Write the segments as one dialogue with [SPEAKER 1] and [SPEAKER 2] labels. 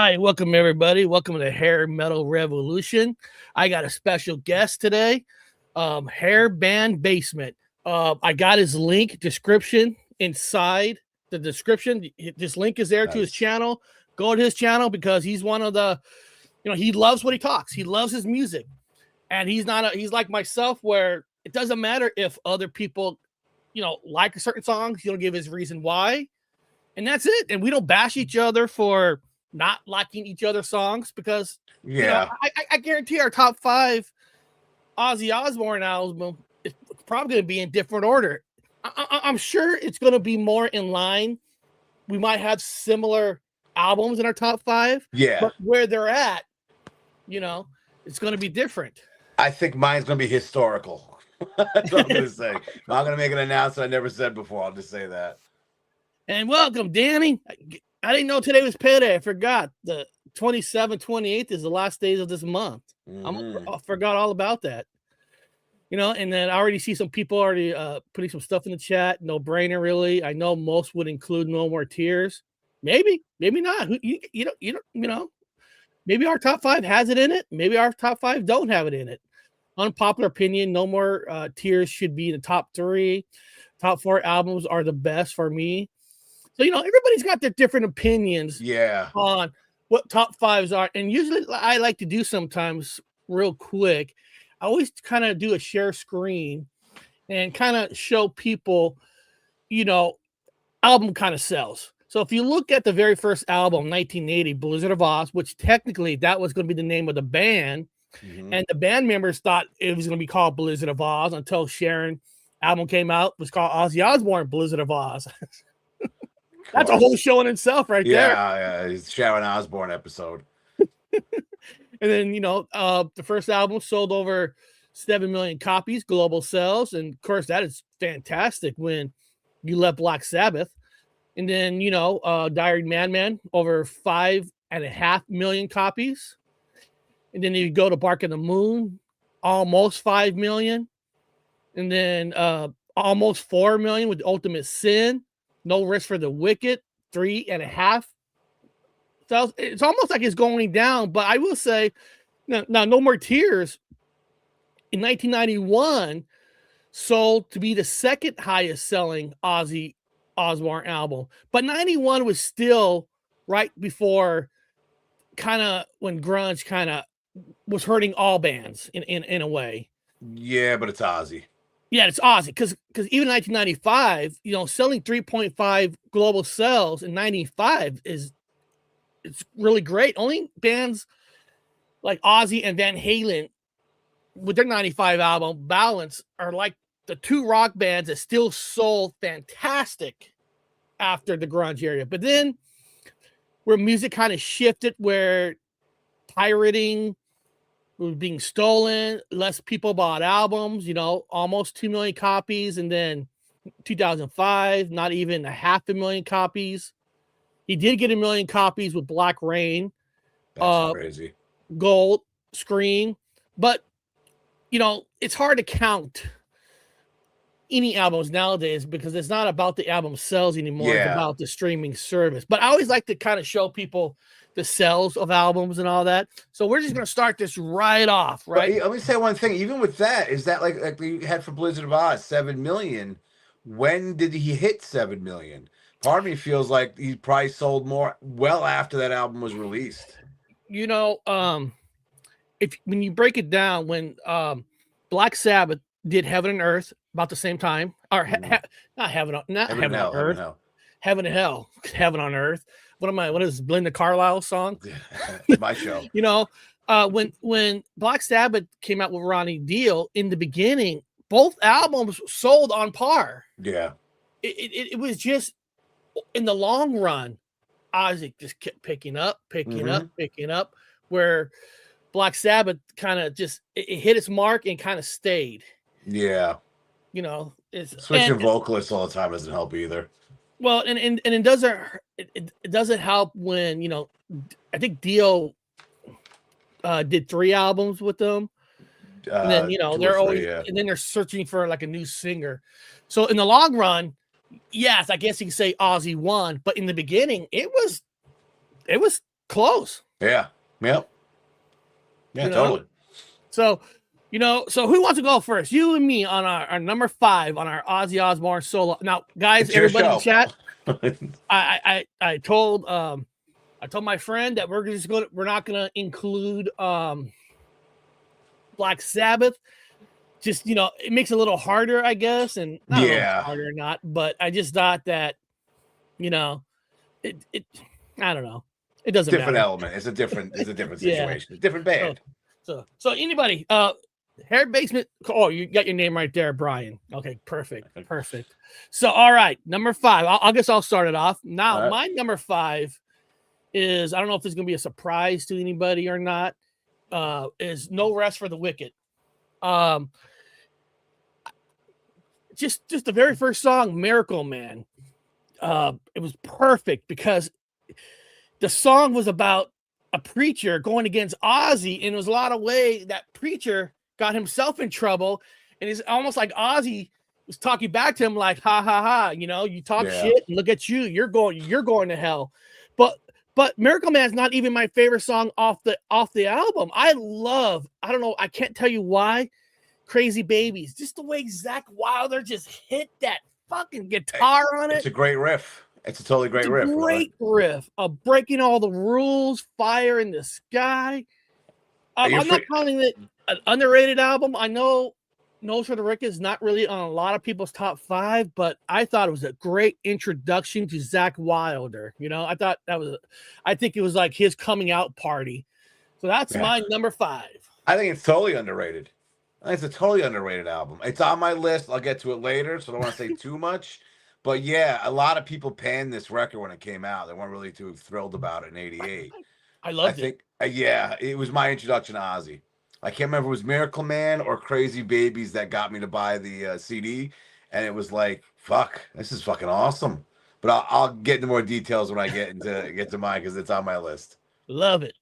[SPEAKER 1] Hi, welcome everybody. Welcome to the Hair Metal Revolution. I got a special guest today, Hair Band Basement. I got his link description inside the description. This link is there to his channel. Go to his channel because he's one of the, he loves what he talks. He loves his music, and he's like myself, where it doesn't matter if other people, like a certain song. He'll give his reason why, and that's it. And we don't bash each other for not liking each other's songs because I guarantee our top 5 Ozzy Osbourne album is probably going to be in different order. I'm sure it's going to be more in line. We might have similar albums in our top 5, but where they're at, it's going to be different.
[SPEAKER 2] I think mine's going to be historical. That's what I'm going to say. I'm going to make an announcement I never said before. I'll just say that.
[SPEAKER 1] And welcome, Danny. I didn't know today was payday. I forgot. The 27th, 28th is the last days of this month. I forgot all about that. And then I already see some people already putting some stuff in the chat. No brainer, really. I know most would include No More Tears. Maybe not. Maybe our top 5 has it in it. Maybe our top 5 don't have it in it. Unpopular opinion, No More Tears should be in the top 3. Top 4 albums are the best for me. So, everybody's got their different opinions on what top 5s are. And usually I like to do sometimes real quick. I always kind of do a share screen and kind of show people, album kind of sells. So if you look at the very first album, 1980, Blizzard of Ozz, which technically that was going to be the name of the band. And the band members thought it was going to be called Blizzard of Ozz until Sharon album came out. It was called Ozzy Osbourne Blizzard of Ozz. That's a whole show in itself right there.
[SPEAKER 2] Yeah, it's Sharon Osbourne episode.
[SPEAKER 1] And then, the first album sold over 7 million copies, global sales. And, of course, that is fantastic when you left Black Sabbath. And then, Diary Madman, over 5.5 million copies. And then you go to Bark on the Moon, almost 5 million. And then almost 4 million with Ultimate Sin. No Risk for the Wicked, 3.5. So it's almost like it's going down. But I will say, now No More Tears in 1991 sold to be the second highest selling Ozzy Osbourne album. But 91 was still right before kind of when grunge kind of was hurting all bands in a way.
[SPEAKER 2] Yeah, but it's Ozzy.
[SPEAKER 1] Yeah, it's Ozzy because even 1995, selling 3.5 global sales in 95 it's really great. Only bands like Ozzy and Van Halen with their 95 album Balance are like the 2 rock bands that still sold fantastic after the grunge era. But then where music kind of shifted, where pirating was being stolen, less people bought albums, almost 2 million copies. And then 2005, not even 500,000 copies. He did get 1 million copies with Black Rain.
[SPEAKER 2] That's crazy.
[SPEAKER 1] Gold Scream. But, it's hard to count any albums nowadays because it's not about the album sales anymore. It's about the streaming service. But I always like to kind of show people the sales of albums and all that. So we're just going to start this right off, right?
[SPEAKER 2] But let me say one thing. Even with that, is that like you had for Blizzard of Ozz, 7 million. When did he hit 7 million? Part of me feels like he probably sold more well after that album was released.
[SPEAKER 1] When you break it down, when Black Sabbath did Heaven and Earth about the same time, or not Heaven on Earth, Heaven and Hell, Heaven on Earth. What is this, Belinda Carlisle's song?
[SPEAKER 2] My show.
[SPEAKER 1] When Black Sabbath came out with Ronnie Dio in the beginning, both albums sold on par.
[SPEAKER 2] Yeah.
[SPEAKER 1] It was just in the long run, Ozzy just kept picking up, where Black Sabbath kind of just it hit its mark and kind of stayed.
[SPEAKER 2] Yeah. Switching vocalists all the time doesn't help either.
[SPEAKER 1] Well, and it doesn't help when I think Dio did 3 albums with them, and then they're always and then they're searching for like a new singer. So in the long run, yes, I guess you can say Ozzy won, but in the beginning, it was close.
[SPEAKER 2] Yeah. Yep. Yeah, totally.
[SPEAKER 1] So, so who wants to go first? You and me on our number 5 on our Ozzy Osbourne solo. Now, guys,
[SPEAKER 2] It's your
[SPEAKER 1] everybody in
[SPEAKER 2] show.
[SPEAKER 1] chat, I told my friend that we're not gonna include Black Sabbath. Just it makes it a little harder, I guess, and I don't know if it's harder or not, but I just thought that it I don't know. It doesn't
[SPEAKER 2] different
[SPEAKER 1] matter.
[SPEAKER 2] element. It's a different situation. Different band.
[SPEAKER 1] So anybody, Hair Basement. Oh, you got your name right there, Brian. Okay, perfect. So, all right, number 5. I guess I'll start it off. Now, my number 5 is, I don't know if this is going to be a surprise to anybody or not, is No Rest for the Wicked. Just the very first song, Miracle Man. It was perfect because the song was about a preacher going against Ozzy, and it was a lot of way that preacher got himself in trouble, and it's almost like Ozzy was talking back to him like, ha ha ha, you talk shit and look at you, you're going to hell. But Miracle Man is not even my favorite song off the album. I don't know, I can't tell you why, Crazy Babies, just the way Zakk Wylde just hit that fucking guitar on it.
[SPEAKER 2] It's a great riff. It's a totally great riff.
[SPEAKER 1] Great riff of Breaking All the Rules, Fire in the Sky. I'm not calling it an underrated album. I know Nose for the Wicked is not really on a lot of people's top 5, but I thought it was a great introduction to Zakk Wylde. I think it was like his coming out party. So that's my number 5.
[SPEAKER 2] I think it's totally underrated. I think it's a totally underrated album. It's on my list. I'll get to it later, so I don't want to say too much. But yeah, a lot of people panned this record when it came out. They weren't really too thrilled about it in '88.
[SPEAKER 1] I loved it.
[SPEAKER 2] Yeah, it was my introduction to Ozzy. I can't remember if it was Miracle Man or Crazy Babies that got me to buy the CD, and it was like, fuck, this is fucking awesome. But I'll get into more details when I get to mine because it's on my list.
[SPEAKER 1] Love it.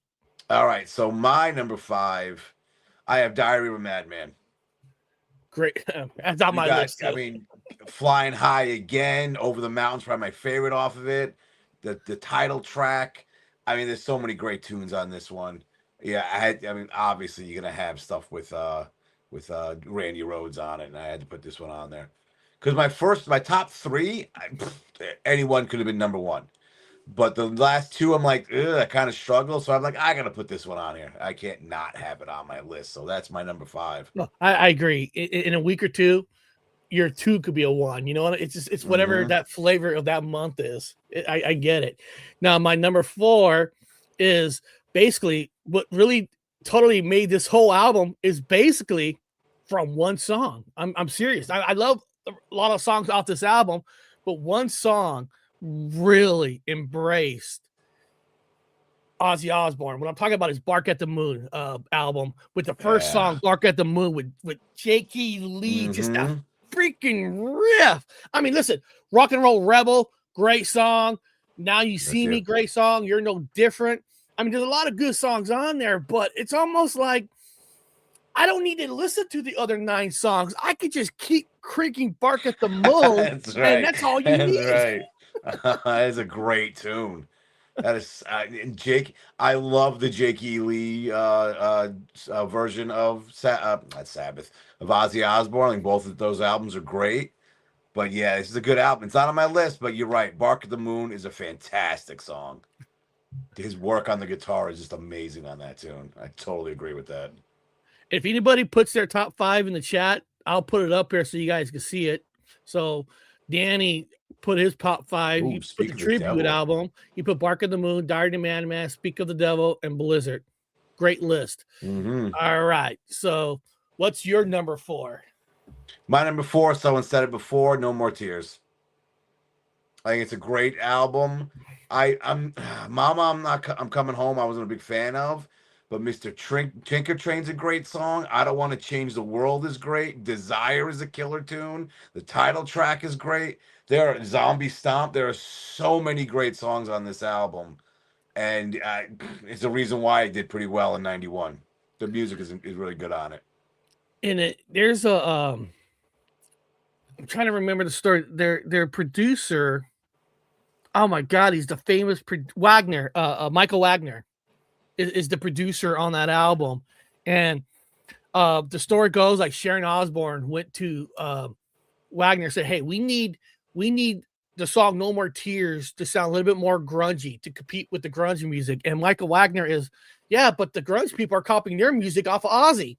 [SPEAKER 2] All right, so my number 5, I have Diary of a Madman.
[SPEAKER 1] Great. That's on my list.
[SPEAKER 2] I mean, Flying High Again, Over the Mountains, probably my favorite off of it. The title track. I mean, there's so many great tunes on this one. Yeah, I mean, obviously you're gonna have stuff with Randy Rhoads on it, and I had to put this one on there because my top 3, anyone could have been number 1. But the last 2, I'm like, I kind of struggle. So I'm like, I got to put this one on here. I can't not have it on my list. So that's my number 5.
[SPEAKER 1] No, I agree. In a week or two, your 2 could be a 1. You know what? It's whatever that flavor of that month is. I get it. Now, my number 4 is basically what really totally made this whole album is basically from one song. I'm serious. I love a lot of songs off this album, but one song really embraced Ozzy Osbourne. What I'm talking about is Bark at the Moon album with the first song, Bark at the Moon with J.K. Lee, just that freaking riff. I mean, listen, Rock and Roll Rebel, great song. Now You See Me, great song. You're No Different. I mean, there's a lot of good songs on there, but it's almost like I don't need to listen to the other 9 songs. I could just keep creaking Bark at the Moon,
[SPEAKER 2] that's right.
[SPEAKER 1] And that's all you need.
[SPEAKER 2] Right. That is a great tune. That is Jake. I love the J.K. Lee version of not Sabbath of Ozzy Osbourne. I think both of those albums are great. But yeah, this is a good album. It's not on my list, but you're right. Bark at the Moon is a fantastic song. His work on the guitar is just amazing on that tune. I totally agree with that.
[SPEAKER 1] If anybody puts their top 5 in the chat, I'll put it up here so you guys can see it. So Danny put his top 5. He put the tribute album. He put Bark of the Moon, Diary of a Madman, Speak of the Devil, and Blizzard. Great list. All right. So what's your number 4?
[SPEAKER 2] My number 4, someone said it before, No More Tears. I think it's a great album. I'm Coming Home, I wasn't a big fan of. But Mr. Tinker Train's a great song. I Don't Want to Change the World is great. Desire is a killer tune. The title track is great. There are Zombie Stomp. There are so many great songs on this album. And it's the reason why it did pretty well in 91. The music is really good on it.
[SPEAKER 1] And there's a I'm trying to remember the story. Their producer Oh my God, he's the famous Wagner. Michael Wagner is the producer on that album, and the story goes like Sharon Osbourne went to Wagner and said, "Hey, we need the song No More Tears to sound a little bit more grungy to compete with the grunge music." And Michael Wagner is, yeah, but the grunge people are copying their music off of Ozzy.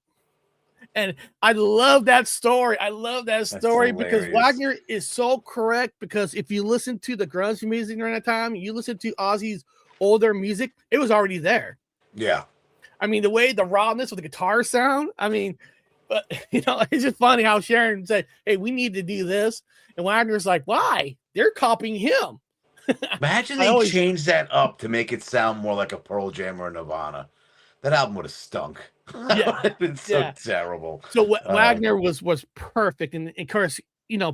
[SPEAKER 1] And I love that story. I love that story because Wagner is so correct. Because if you listen to the grunge music during that time, you listen to Ozzy's older music, it was already there.
[SPEAKER 2] Yeah.
[SPEAKER 1] I mean, the way the rawness with the guitar sound, I mean, but it's just funny how Sharon said, "Hey, we need to do this." And Wagner's like, "Why? They're copying him."
[SPEAKER 2] Imagine they changed that up to make it sound more like a Pearl Jam or Nirvana. That album would have stunk.
[SPEAKER 1] Yeah,
[SPEAKER 2] it's so terrible.
[SPEAKER 1] So Wagner was perfect, and of course,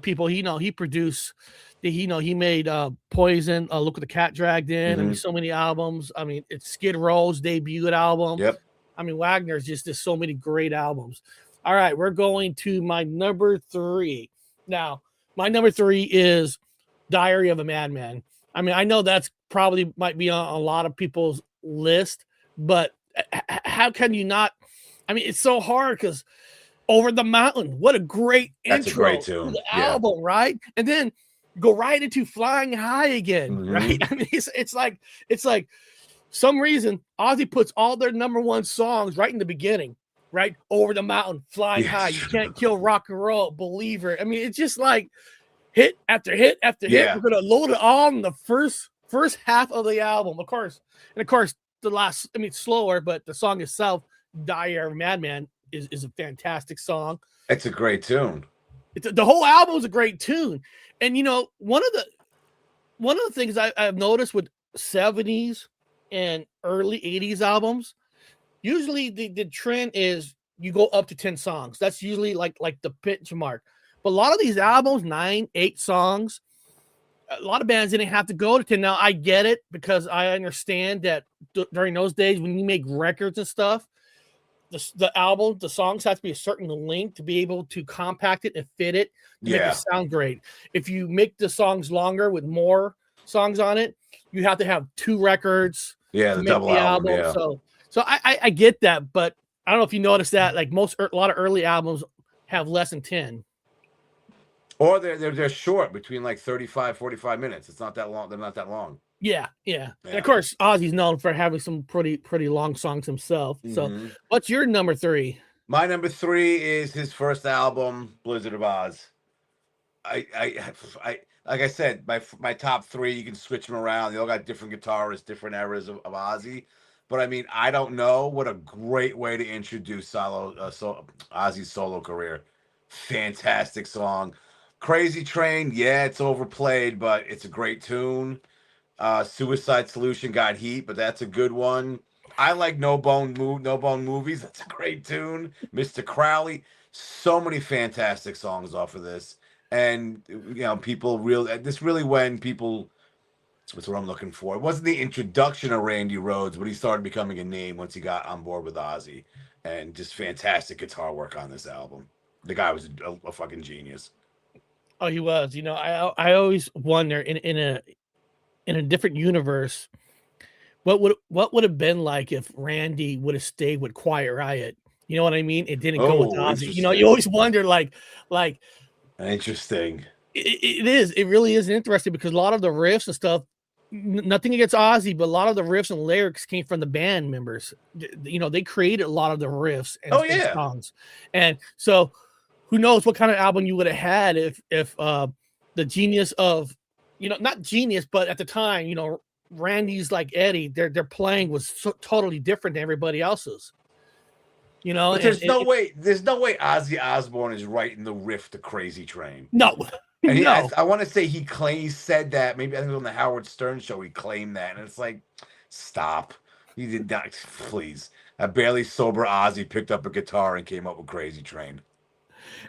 [SPEAKER 1] people he produced. He made Poison, Look What the Cat Dragged In. I mean, so many albums. I mean, it's Skid Row's debut album.
[SPEAKER 2] Yep.
[SPEAKER 1] I mean, Wagner's just so many great albums. All right, we're going to my number 3. Now, my number 3 is Diary of a Madman. I mean, I know that's probably might be on a lot of people's list, but how can you not? I mean, it's so hard because Over the Mountain, what a great intro to the album, right? And then go right into Flying High again, right? I mean, it's like some reason Ozzy puts all their number 1 songs right in the beginning, right? Over the Mountain, Flying High, You Can't Kill Rock and Roll, Believer. I mean, it's just like hit after hit after hit. We're gonna load it all in the first half of the album, of course. And of course, the last, I mean, slower, but the song itself, Diary of a Madman, is a fantastic song.
[SPEAKER 2] It's a great tune.
[SPEAKER 1] The whole album is a great tune. And one of the things I've noticed with 70s and early 80s albums, usually the trend is you go up to 10 songs. That's usually like the pitch mark. But a lot of these albums, 9, 8 songs, a lot of bands didn't have to go to 10. Now, I get it because I understand that during those days when you make records and stuff, the songs have to be a certain length to be able to compact it and fit it to make it sound great. If you make the songs longer with more songs on it, you have to have 2 records.
[SPEAKER 2] Yeah, the double album. Yeah.
[SPEAKER 1] So I get that, but I don't know if you noticed that like a lot of early albums have less than 10.
[SPEAKER 2] Or they're short, between like 35, 45 minutes. It's not that long. They're not that long.
[SPEAKER 1] Yeah. And of course, Ozzy's known for having some pretty long songs himself. So, what's your number 3?
[SPEAKER 2] My number 3 is his first album, Blizzard of Ozz. I like I said, my top 3, you can switch them around. They all got different guitarists, different eras of Ozzy. But I mean, I don't know, what a great way to introduce Ozzy's solo career. Fantastic song. Crazy Train, it's overplayed, but it's a great tune. Suicide Solution got heat, but that's a good one. I like No Bone Movies. That's a great tune. Mr. Crowley. So many fantastic songs off of this. And this really when people, that's what I'm looking for. It wasn't the introduction of Randy Rhoads, but he started becoming a name once he got on board with Ozzy. And just fantastic guitar work on this album. The guy was a fucking genius.
[SPEAKER 1] Oh, he was. I always wonder in a different universe, what would have been like if Randy would have stayed with Quiet Riot? You know what I mean? It didn't go with Ozzy. You always wonder like
[SPEAKER 2] interesting.
[SPEAKER 1] It is. It really is interesting because a lot of the riffs and stuff, nothing against Ozzy, but a lot of the riffs and lyrics came from the band members. They created a lot of the riffs and songs, and so. Who knows what kind of album you would have had if the genius of, not genius, but at the time, Randy's like Eddie, their playing was totally different than everybody else's.
[SPEAKER 2] But there's no way Ozzy Osbourne is writing the riff to Crazy Train.
[SPEAKER 1] No.
[SPEAKER 2] And I want to say he said that, maybe I think it was on the Howard Stern show, he claimed that, and it's like, stop. He did not, please. A barely sober Ozzy picked up a guitar and came up with Crazy Train.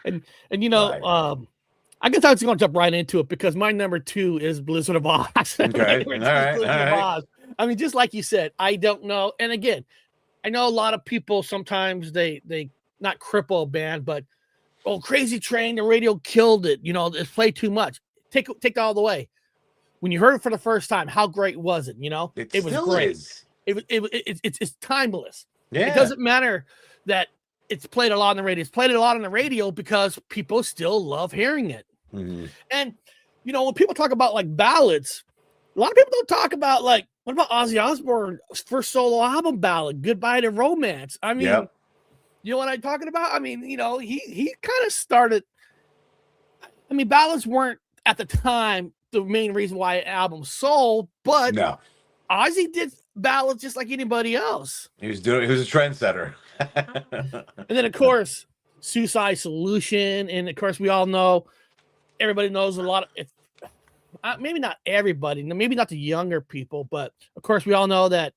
[SPEAKER 1] And I guess I was going to jump right into it because my number 2 is Blizzard of Ozz.
[SPEAKER 2] Okay, all right.
[SPEAKER 1] I mean, just like you said, I don't know. And again, I know a lot of people sometimes they not cripple a band, but Crazy Train, the radio killed it. It's played too much. Take that all the way. when you heard it for the first time, how great was it? You know,
[SPEAKER 2] It
[SPEAKER 1] was
[SPEAKER 2] still
[SPEAKER 1] great.
[SPEAKER 2] is.
[SPEAKER 1] It's timeless.
[SPEAKER 2] Yeah.
[SPEAKER 1] It doesn't matter that it's played a lot on the radio. It's played a lot on the radio because people still love hearing it.
[SPEAKER 2] Mm-hmm.
[SPEAKER 1] And, you know, when people talk about like ballads, a lot of people don't talk about like, what about Ozzy Osbourne's first solo album ballad, Goodbye to Romance? I mean, you know what I'm talking about? I mean, you know, he kind of started. I mean, ballads weren't at the time the main reason why an album sold, but
[SPEAKER 2] no,
[SPEAKER 1] Ozzy did ballads just like anybody else.
[SPEAKER 2] He was a trendsetter.
[SPEAKER 1] And then, of course, Suicide Solution. And of course, we all know, everybody knows a lot of, maybe not everybody, maybe not the younger people, but of course, we all know that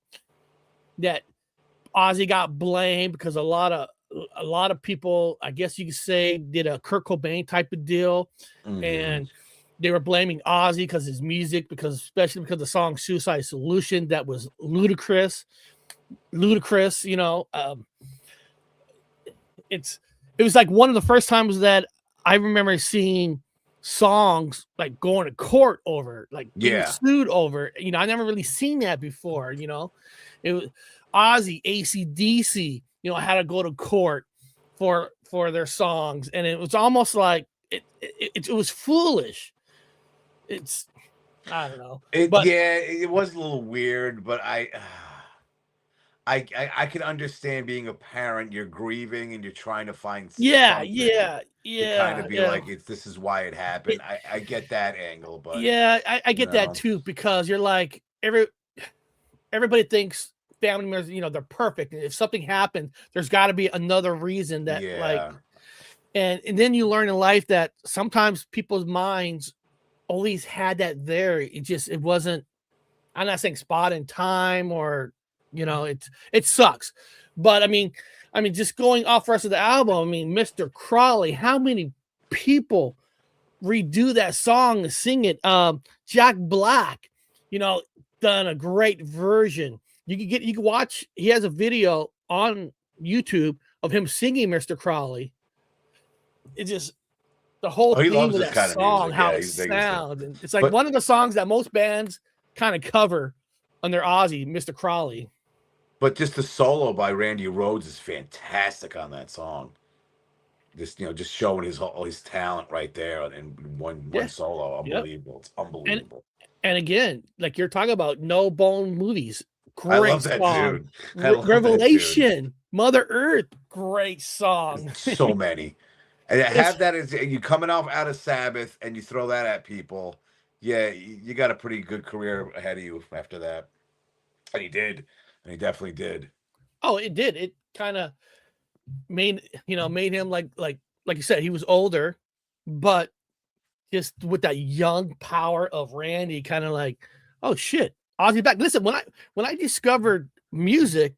[SPEAKER 1] Ozzy got blamed because a lot of people, I guess you could say, did a Kurt Cobain type of deal. Mm-hmm. And they were blaming Ozzy because his music, especially because the song Suicide Solution, that was ludicrous, you know. It was like one of the first times that I remember seeing songs like going to court over, like being sued over. You know, I never really seen that before. You know, it was Ozzy, AC/DC, you know, had to go to court for their songs, and it was almost like it was foolish. I don't know.
[SPEAKER 2] It was a little weird, but I can understand being a parent. You're grieving and you're trying to find something to kind of be like, this is why it happened. I get that angle, but
[SPEAKER 1] I get that too, because you're like, everybody thinks family members, you know, they're perfect, and if something happens, there's got to be another reason that like, and then you learn in life that sometimes people's minds always had that there. It wasn't, I'm not saying spot in time, or, you know, it sucks. But I mean, just going off the rest of the album, I mean, Mr. Crawley, how many people redo that song to sing it? Jack Black, you know, done a great version. You can watch, he has a video on YouTube of him singing Mr. Crawley. It just, the whole theme of that song, how it sounds. And it's like one of the songs that most bands kind of cover on their Ozzy, Mr. Crawley.
[SPEAKER 2] But just the solo by Randy Rhoads is fantastic on that song. Just, you know, just showing all his talent right there in one solo. Unbelievable. It's unbelievable.
[SPEAKER 1] And again, like you're talking about, No Bone Movies. Great
[SPEAKER 2] I love that
[SPEAKER 1] song.
[SPEAKER 2] dude.
[SPEAKER 1] Revelation, Mother Earth, great song.
[SPEAKER 2] So many. And have that as you coming out of Sabbath, and you throw that at people. Yeah, you got a pretty good career ahead of you after that. And he did. And he definitely did.
[SPEAKER 1] Oh, it did. It kind of made him like you said, he was older, but just with that young power of Randy, kind of like, oh shit, Ozzy back. Listen, when I discovered music,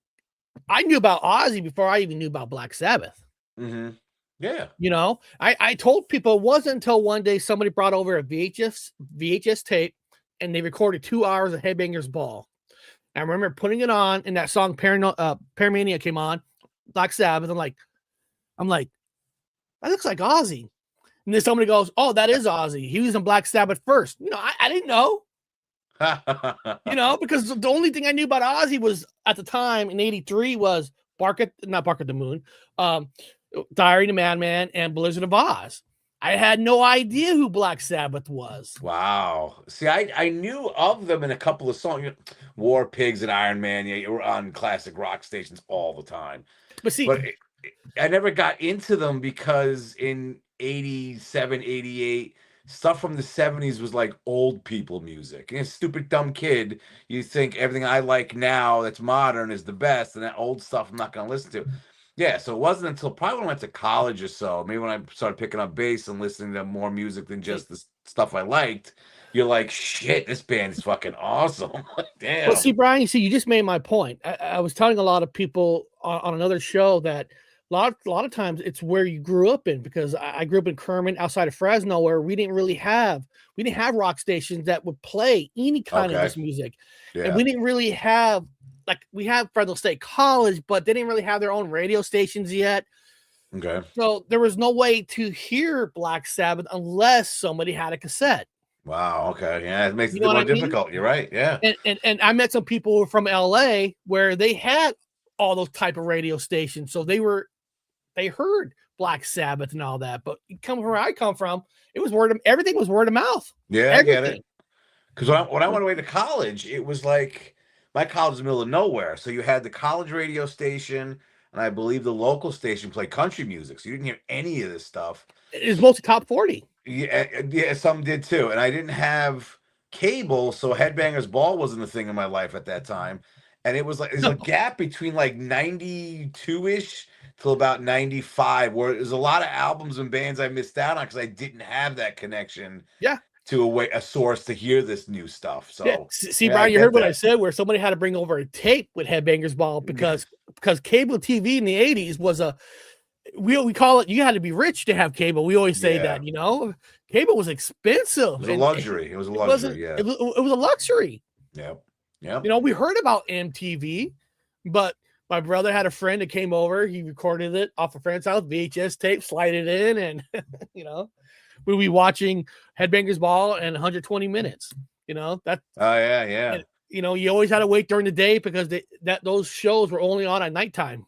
[SPEAKER 1] I knew about Ozzy before I even knew about Black Sabbath.
[SPEAKER 2] Mm-hmm. Yeah.
[SPEAKER 1] You know, I told people it wasn't until one day somebody brought over a VHS tape, and they recorded 2 hours of Headbangers Ball. I remember putting it on, and that song Paramania came on, Black Sabbath. I'm like, that looks like Ozzy. And then somebody goes, oh, that is Ozzy. He was in Black Sabbath first. You know, I didn't know. You know, because the only thing I knew about Ozzy was, at the time in '83, was Bark at the Moon, Diary of a Madman, and Blizzard of Ozz. I had no idea who Black Sabbath was.
[SPEAKER 2] Wow. See, I knew of them in a couple of songs. War Pigs and Iron Man. Yeah, you were on classic rock stations all the time. But I never got into them because in 87, 88, stuff from the 70s was like old people music. And a stupid, dumb kid, you think everything I like now that's modern is the best, and that old stuff I'm not going to listen to. Yeah, so it wasn't until probably when I went to college or so, maybe when I started picking up bass and listening to more music than just the stuff I liked, you're like, shit, this band is fucking awesome. Damn.
[SPEAKER 1] Well, see, Brian, you just made my point. I was telling a lot of people on another show that a lot of times it's where you grew up in, because I grew up in Kerman, outside of Fresno, where we didn't have rock stations that would play any kind of this music. Yeah. And we didn't really have, like, we have Fresno State College, but they didn't really have their own radio stations yet.
[SPEAKER 2] Okay.
[SPEAKER 1] So there was no way to hear Black Sabbath unless somebody had a cassette.
[SPEAKER 2] Wow. Okay. Yeah, it makes
[SPEAKER 1] You
[SPEAKER 2] it
[SPEAKER 1] know what
[SPEAKER 2] more
[SPEAKER 1] I mean?
[SPEAKER 2] difficult. You're right. Yeah.
[SPEAKER 1] And I met some people from LA where they had all those type of radio stations, so they heard Black Sabbath and all that. But come from where I come from, it was everything was word of mouth.
[SPEAKER 2] Yeah, I get
[SPEAKER 1] Everything.
[SPEAKER 2] it. Because when I went away to college, it was like my college was in the middle of nowhere. So you had the college radio station, and I believe the local station played country music. So you didn't hear any of this stuff.
[SPEAKER 1] It's mostly top 40.
[SPEAKER 2] Yeah, some did too. And I didn't have cable, so Headbangers Ball wasn't a thing in my life at that time. And it was like there's
[SPEAKER 1] No.
[SPEAKER 2] a gap between like 92-ish till about 95, where there's a lot of albums and bands I missed out on because I didn't have that connection
[SPEAKER 1] Yeah.
[SPEAKER 2] to a source to hear this new stuff.
[SPEAKER 1] Yeah.
[SPEAKER 2] So
[SPEAKER 1] See,
[SPEAKER 2] yeah, I
[SPEAKER 1] Brian, you
[SPEAKER 2] get
[SPEAKER 1] heard what I
[SPEAKER 2] that.
[SPEAKER 1] said, where somebody had to bring over a tape with Headbangers Ball because cable TV in the 80s was we call it, you had to be rich to have cable. We always say
[SPEAKER 2] Yeah.
[SPEAKER 1] that, cable was expensive.
[SPEAKER 2] It was a
[SPEAKER 1] and
[SPEAKER 2] luxury. It was a
[SPEAKER 1] It
[SPEAKER 2] luxury,
[SPEAKER 1] wasn't,
[SPEAKER 2] yeah.
[SPEAKER 1] it was a luxury.
[SPEAKER 2] Yep. Yep.
[SPEAKER 1] We heard about MTV, but my brother had a friend that came over. He recorded it off a friend's house, VHS tape, slide it in, and we'd be watching Headbangers Ball and 120 minutes. That.
[SPEAKER 2] Oh yeah, yeah.
[SPEAKER 1] And, you always had to wait during the day because those shows were only on at nighttime.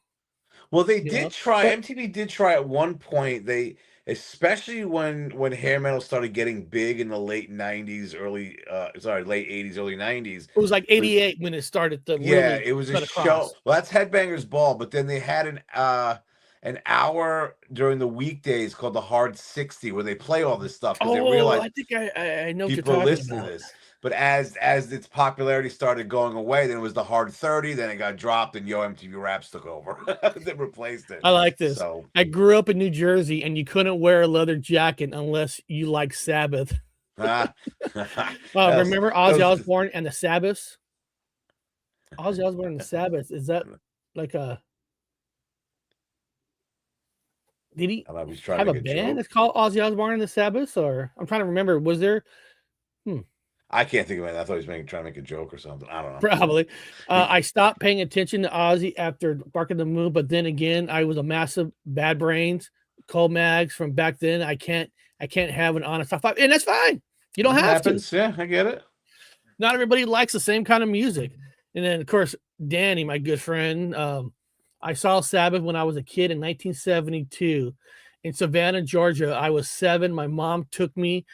[SPEAKER 2] Well, they did try. MTV did try at one point. They, especially when hair metal started getting big in the late '90s, late '80s, early '90s.
[SPEAKER 1] It was like '88 when it started to really
[SPEAKER 2] it was a
[SPEAKER 1] cut
[SPEAKER 2] show.
[SPEAKER 1] across.
[SPEAKER 2] Well, that's Headbangers Ball, but then they had an hour during the weekdays called the Hard 60 where they play all this stuff because they realized
[SPEAKER 1] I think I know
[SPEAKER 2] people
[SPEAKER 1] what you're
[SPEAKER 2] listen
[SPEAKER 1] talking about.
[SPEAKER 2] to this. But as its popularity started going away, then it was the Hard 30, then it got dropped, and Yo MTV Raps took over. They replaced it.
[SPEAKER 1] I like this.
[SPEAKER 2] So
[SPEAKER 1] I grew up in New Jersey, and you couldn't wear a leather jacket unless you like Sabbath. Remember Ozzy Osbourne and the Sabbaths? Ozzy Osbourne and the Sabbaths. Is that like a? Did he have a band that's called Ozzy Osbourne and the Sabbaths? Or I'm trying to remember. Was there?
[SPEAKER 2] I can't think of it. I thought he was trying to make a joke or something. I don't know.
[SPEAKER 1] Probably. I stopped paying attention to Ozzy after Bark of the Moon, but then again, I was a massive Bad Brains, Cold Mags from back then. I can't have an honest top 5, and that's fine. You don't have to.
[SPEAKER 2] Yeah, I get it.
[SPEAKER 1] Not everybody likes the same kind of music. And then, of course, Danny, my good friend, I saw Sabbath when I was a kid in 1972 in Savannah, Georgia. I was 7. My mom took me.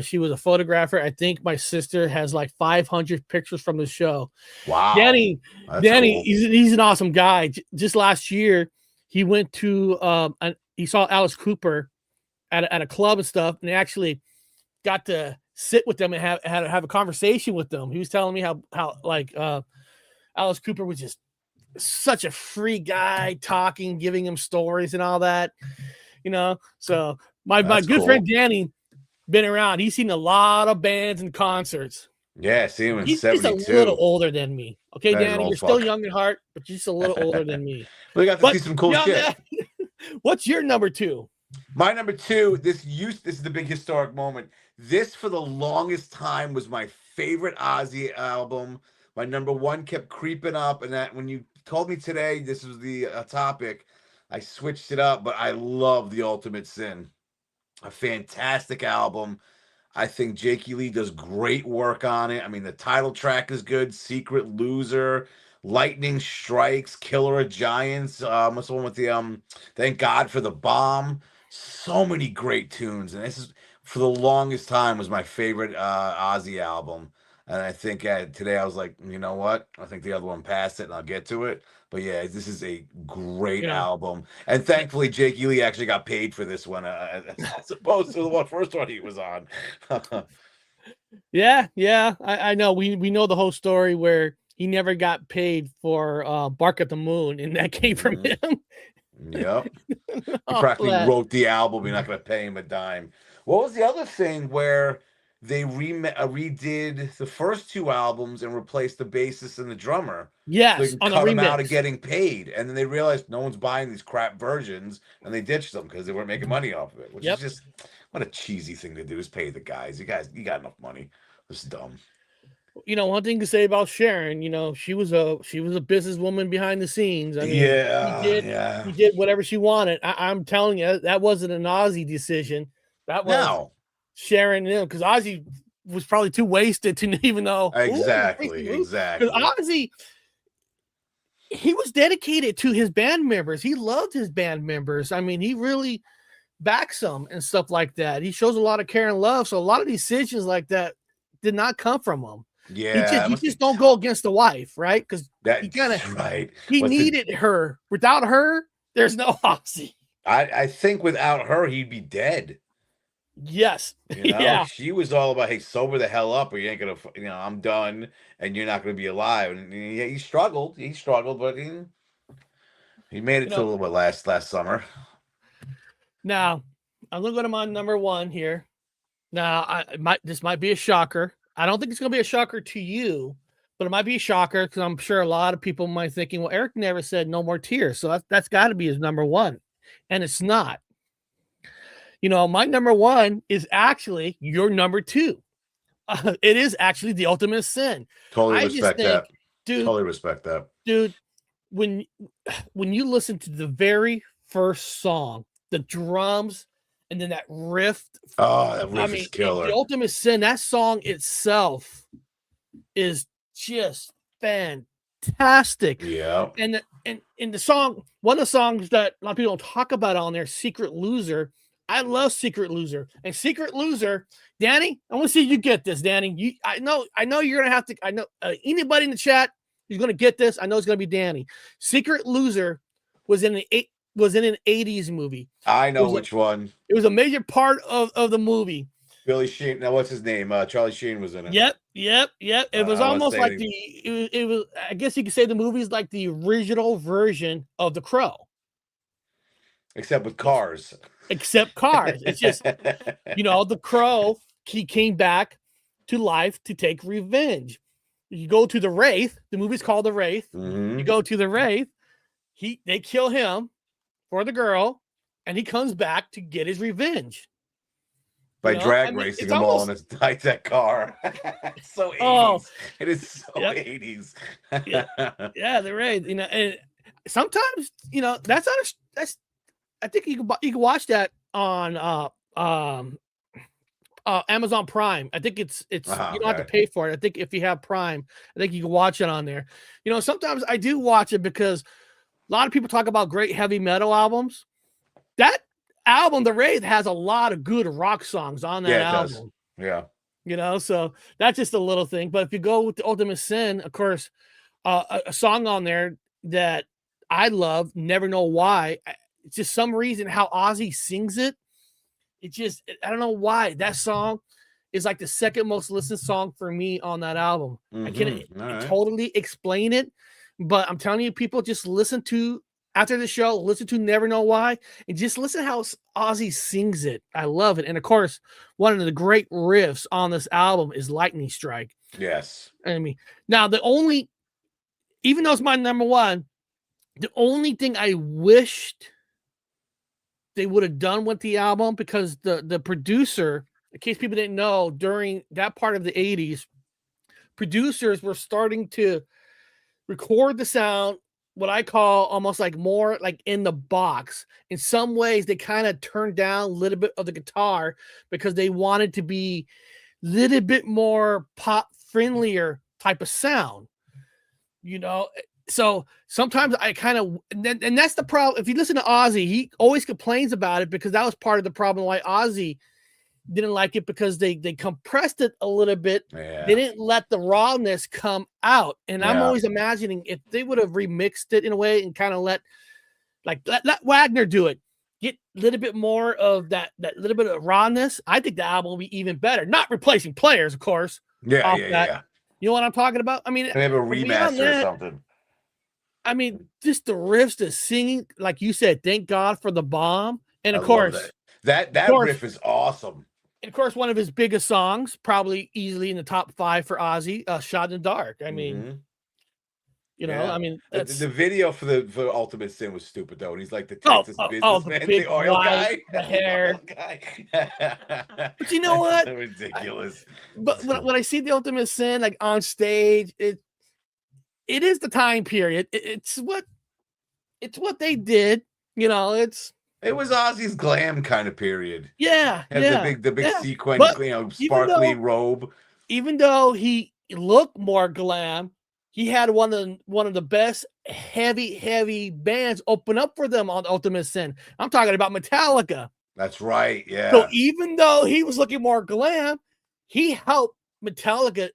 [SPEAKER 1] She was a photographer. I think my sister has like 500 pictures from the show.
[SPEAKER 2] Wow.
[SPEAKER 1] Danny,
[SPEAKER 2] cool.
[SPEAKER 1] he's an awesome guy. Just last year, he went to he saw Alice Cooper at a club and stuff, and actually got to sit with them and have a conversation with them. He was telling me how Alice Cooper was just such a free guy, talking, giving him stories and all that. So my good friend Danny been around. He's seen a lot of bands and concerts.
[SPEAKER 2] Yeah, see him in
[SPEAKER 1] he's
[SPEAKER 2] 72.
[SPEAKER 1] Just a little older than me. Okay,
[SPEAKER 2] That
[SPEAKER 1] Danny, you're still young at heart, but you're just a little older than me.
[SPEAKER 2] We got to see some cool shit.
[SPEAKER 1] What's your number 2?
[SPEAKER 2] My number 2, this is the big historic moment. This, for the longest time, was my favorite Ozzy album. My number 1 kept creeping up, and that when you told me today this was the topic, I switched it up, but I love The Ultimate Sin. A fantastic album. I think Jakey Lee does great work on it. I mean, the title track is good. Secret Loser, Lightning Strikes, Killer of Giants. What's the one with the Thank God for the Bomb. So many great tunes, and this is, for the longest time, was my favorite Ozzy album. And I think today I was like, you know what? I think the other one passed it, and I'll get to it. But yeah, this is a great album. And thankfully, Jakey Lee actually got paid for this one, as opposed to the first one he was on.
[SPEAKER 1] Yeah. I know. We know the whole story where he never got paid for Bark at the Moon, and that came from him.
[SPEAKER 2] Yep. He practically wrote the album. You're not going to pay him a dime. What was the other thing where they redid the first 2 albums and replaced the bassist and the drummer?
[SPEAKER 1] Yes,
[SPEAKER 2] so
[SPEAKER 1] on
[SPEAKER 2] cut
[SPEAKER 1] a
[SPEAKER 2] them
[SPEAKER 1] remix.
[SPEAKER 2] out of getting paid, and then they realized no one's buying these crap versions, and they ditched them because they weren't making money off of it. Which is just what a cheesy thing to do, is pay the guys. You got enough money. It's dumb.
[SPEAKER 1] One thing to say about Sharon, she was a businesswoman behind the scenes. I mean, she did whatever she wanted. I'm telling you, that wasn't an Ozzy decision. That was Sharon, because Ozzy was probably too wasted to even know.
[SPEAKER 2] Exactly.
[SPEAKER 1] Because Ozzy, he was dedicated to his band members. He loved his band members. I mean, he really backs them and stuff like that. He shows a lot of care and love. So a lot of decisions like that did not come from him.
[SPEAKER 2] Yeah,
[SPEAKER 1] he just don't go against the wife, right? Because
[SPEAKER 2] that's right.
[SPEAKER 1] He needed her. Without her, there's no Ozzy.
[SPEAKER 2] I think without her, he'd be dead.
[SPEAKER 1] Yes.
[SPEAKER 2] You know,
[SPEAKER 1] yeah.
[SPEAKER 2] She was all about, hey, sober the hell up, or you ain't gonna, I'm done, and you're not gonna be alive. And he struggled. He struggled, but he made it to a little bit last summer.
[SPEAKER 1] Now, I'm gonna go to my number one here. Now, this might be a shocker. I don't think it's gonna be a shocker to you, but it might be a shocker because I'm sure a lot of people might thinking, well, Eric never said No More Tears, so that's got to be his number one, and it's not. My number one is actually your number two. It is actually The Ultimate Sin.
[SPEAKER 2] Totally respect that.
[SPEAKER 1] Dude,
[SPEAKER 2] totally respect that.
[SPEAKER 1] Dude, when you listen to the very first song, the drums, and then that riff.
[SPEAKER 2] Oh, that riff is killer.
[SPEAKER 1] The Ultimate Sin, that song itself is just fantastic.
[SPEAKER 2] Yeah.
[SPEAKER 1] And the song, one of the songs that a lot of people don't talk about on there, Secret Loser. I love Secret Loser. And Secret Loser, Danny, I want to see you get this, Danny. I know you're gonna have to. I know anybody in the chat is gonna get this. I know it's gonna be Danny. Secret Loser was in an 80s movie.
[SPEAKER 2] I know which one.
[SPEAKER 1] It was a major part of the movie.
[SPEAKER 2] Billy Sheen. Now, what's his name? Charlie Sheen was in it.
[SPEAKER 1] Yep. It was almost like it was. I guess you could say the movie's like the original version of The Crow,
[SPEAKER 2] except with cars.
[SPEAKER 1] It's just, The Crow, he came back to life to take revenge. You go to the Wraith. The movie's called The Wraith.
[SPEAKER 2] Mm-hmm.
[SPEAKER 1] You go to the Wraith. They kill him for the girl, and he comes back to get his revenge.
[SPEAKER 2] By drag racing them all in his high-tech car. It's so 80s. Oh, it is so 80s.
[SPEAKER 1] yeah, the Wraith. And sometimes, that's I think you can watch that on Amazon Prime. I think it's you don't have to pay for it. I think if you have Prime, I think you can watch it on there. Sometimes I do watch it because a lot of people talk about great heavy metal albums. That album, The Wraith, has a lot of good rock songs on that album.
[SPEAKER 2] Does.
[SPEAKER 1] Yeah. So that's just a little thing. But if you go with The Ultimate Sin, of course, a song on there that I love, Never Know Why. It's just some reason how Ozzy sings it. I don't know why. That song is like the second most listened song for me on that album. Mm-hmm. I can't totally explain it, but I'm telling you, people just after the show, listen to Never Know Why, and just listen how Ozzy sings it. I love it. And of course, one of the great riffs on this album is Lightning Strike.
[SPEAKER 2] Yes.
[SPEAKER 1] Now even though it's my number one, the only thing I wished they would have done with the album, because the producer, in case people didn't know, during that part of the 80s, producers were starting to record the sound, what I call almost like more like in the box. In some ways, they kind of turned down a little bit of the guitar because they wanted to be a little bit more pop friendlier type of sound, So sometimes I kind of, and that's the problem. If you listen to Ozzy, he always complains about it because that was part of the problem why Ozzy didn't like it, because they compressed it a little bit.
[SPEAKER 2] Yeah.
[SPEAKER 1] They didn't let the rawness come out. And I'm always imagining if they would have remixed it in a way and kind of let Wagner do it, get a little bit more of that little bit of rawness, I think the album will be even better. Not replacing players, of course.
[SPEAKER 2] Yeah.
[SPEAKER 1] You know what I'm talking about? They
[SPEAKER 2] have a remaster or something.
[SPEAKER 1] Just the riffs, the singing, like you said, Thank God for the Bomb. And of course,
[SPEAKER 2] that riff is awesome.
[SPEAKER 1] And of course, one of his biggest songs, probably easily in the top 5 for Ozzy, Shot in the Dark.
[SPEAKER 2] Mm-hmm.
[SPEAKER 1] That's...
[SPEAKER 2] the video for Ultimate Sin was stupid though. And he's like the Texas businessman,
[SPEAKER 1] the
[SPEAKER 2] oil guy,
[SPEAKER 1] the hair. But you know what?
[SPEAKER 2] Ridiculous.
[SPEAKER 1] But when I see the Ultimate Sin like on stage, it is the time period. It's what they did.
[SPEAKER 2] It was Ozzy's glam kind of period.
[SPEAKER 1] Yeah,
[SPEAKER 2] Had
[SPEAKER 1] yeah,
[SPEAKER 2] the big
[SPEAKER 1] yeah.
[SPEAKER 2] sequin,
[SPEAKER 1] But even
[SPEAKER 2] sparkly
[SPEAKER 1] though
[SPEAKER 2] robe.
[SPEAKER 1] even though he looked more glam, he had one of the best heavy bands open up for them on Ultimate Sin. I'm talking about Metallica.
[SPEAKER 2] That's right.
[SPEAKER 1] So
[SPEAKER 2] Yeah.
[SPEAKER 1] even though he was looking more glam, he helped Metallica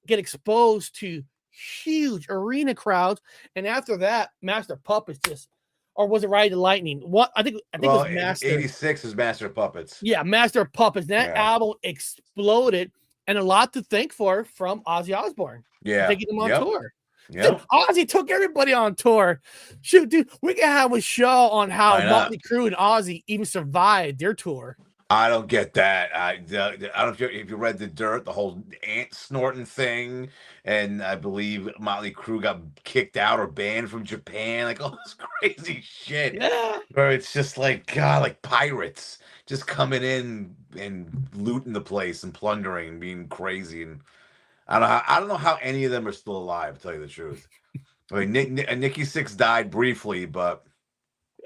[SPEAKER 1] get exposed to huge arena crowds. And after that, Master Puppets just, or was it Ride the Lightning? What I think it
[SPEAKER 2] Well,
[SPEAKER 1] was Master.
[SPEAKER 2] 86 is Master of Puppets.
[SPEAKER 1] Yeah, Master of Puppets. That
[SPEAKER 2] Yeah.
[SPEAKER 1] album exploded, and a lot to thank for from Ozzy Osbourne for
[SPEAKER 2] Yeah.
[SPEAKER 1] taking him on tour. Dude,
[SPEAKER 2] Yep.
[SPEAKER 1] Ozzy took everybody on tour. Shoot, dude, we can have a show on how
[SPEAKER 2] Why not?
[SPEAKER 1] Motley Crue and Ozzy even survived their tour.
[SPEAKER 2] I don't get that. I don't know if you read The Dirt, the whole ant snorting thing, and I believe Motley Crue got kicked out or banned from Japan, like all this crazy shit.
[SPEAKER 1] Yeah.
[SPEAKER 2] Where it's just like God, like pirates just coming in and looting the place and plundering and being crazy. And I don't know how any of them are still alive, to tell you the truth. I mean, Nikki Sixx died briefly, but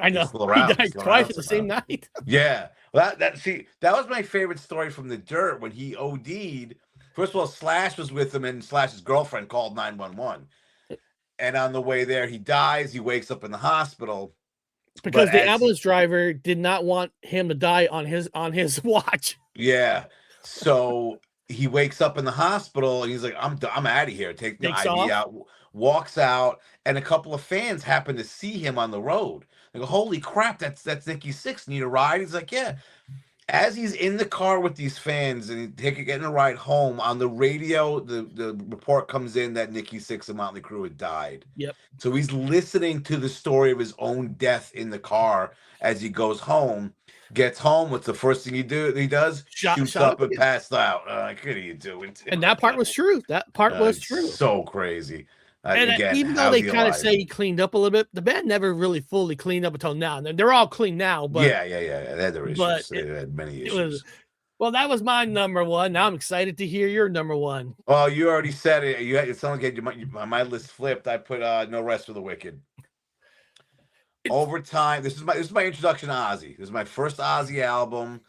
[SPEAKER 1] I know.
[SPEAKER 2] he's still
[SPEAKER 1] He
[SPEAKER 2] around.
[SPEAKER 1] died twice at the same night.
[SPEAKER 2] Yeah. Well, that was my favorite story from The Dirt when he OD'd. First of all, Slash was with him, and Slash's girlfriend called 911. And on the way there, he dies. He wakes up in the hospital
[SPEAKER 1] because the ambulance driver did not want him to die on his watch.
[SPEAKER 2] Yeah. So he wakes up in the hospital and he's like, I'm out of here. Take the IV out, walks out, and a couple of fans happen to see him on the road. They go, holy crap, that's Nikki Sixx. Need a ride? He's like, yeah. As he's in the car with these fans and getting a ride home, on the radio, the report comes in that Nikki Sixx and Motley Crue had died.
[SPEAKER 1] Yep.
[SPEAKER 2] So he's listening to the story of his own death in the car as he goes home. Gets home. What's the first thing he does? Shoots up and passed out. What are you doing?
[SPEAKER 1] And that part was true. That part was true.
[SPEAKER 2] So crazy.
[SPEAKER 1] And again, even though they kind of say he cleaned up a little bit, the band never really fully cleaned up until now. They're all clean now, but
[SPEAKER 2] yeah. They had their issues. They had many issues.
[SPEAKER 1] Well, that was my number one. Now I'm excited to hear your number one.
[SPEAKER 2] Well, you already said it. It sounds like my list flipped. I put No Rest for the Wicked. Over time, this is my introduction to Ozzy. This is my first Ozzy album.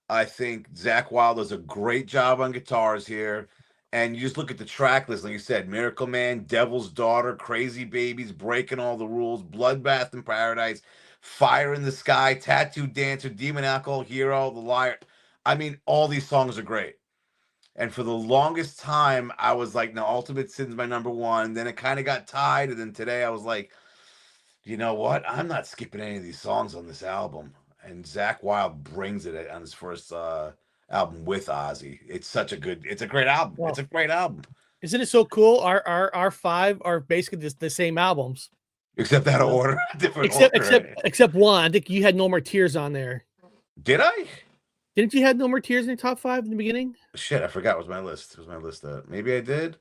[SPEAKER 2] I think Zakk Wylde does a great job on guitars here. And you just look at the track list, like you said, Miracle Man, Devil's Daughter, Crazy Babies, Breaking All the Rules, Bloodbath in Paradise, Fire in the Sky, Tattoo Dancer, Demon Alcohol Hero, The Liar. I mean, all these songs are great. And for the longest time, I was like, no, Ultimate Sin's my number one. Then it kind of got tied. And then today I was like, you know what? I'm not skipping any of these songs on this album. And Zakk Wylde brings it on his first album with Ozzy. It's a great album. Well, it's a great album.
[SPEAKER 1] Isn't it so cool? Our five are basically the same albums.
[SPEAKER 2] Except that order.
[SPEAKER 1] Except one. I think you had No More Tears on there.
[SPEAKER 2] Did I?
[SPEAKER 1] Didn't you have No More Tears in your top five in the beginning?
[SPEAKER 2] Shit, I forgot. It was my list. Maybe I did.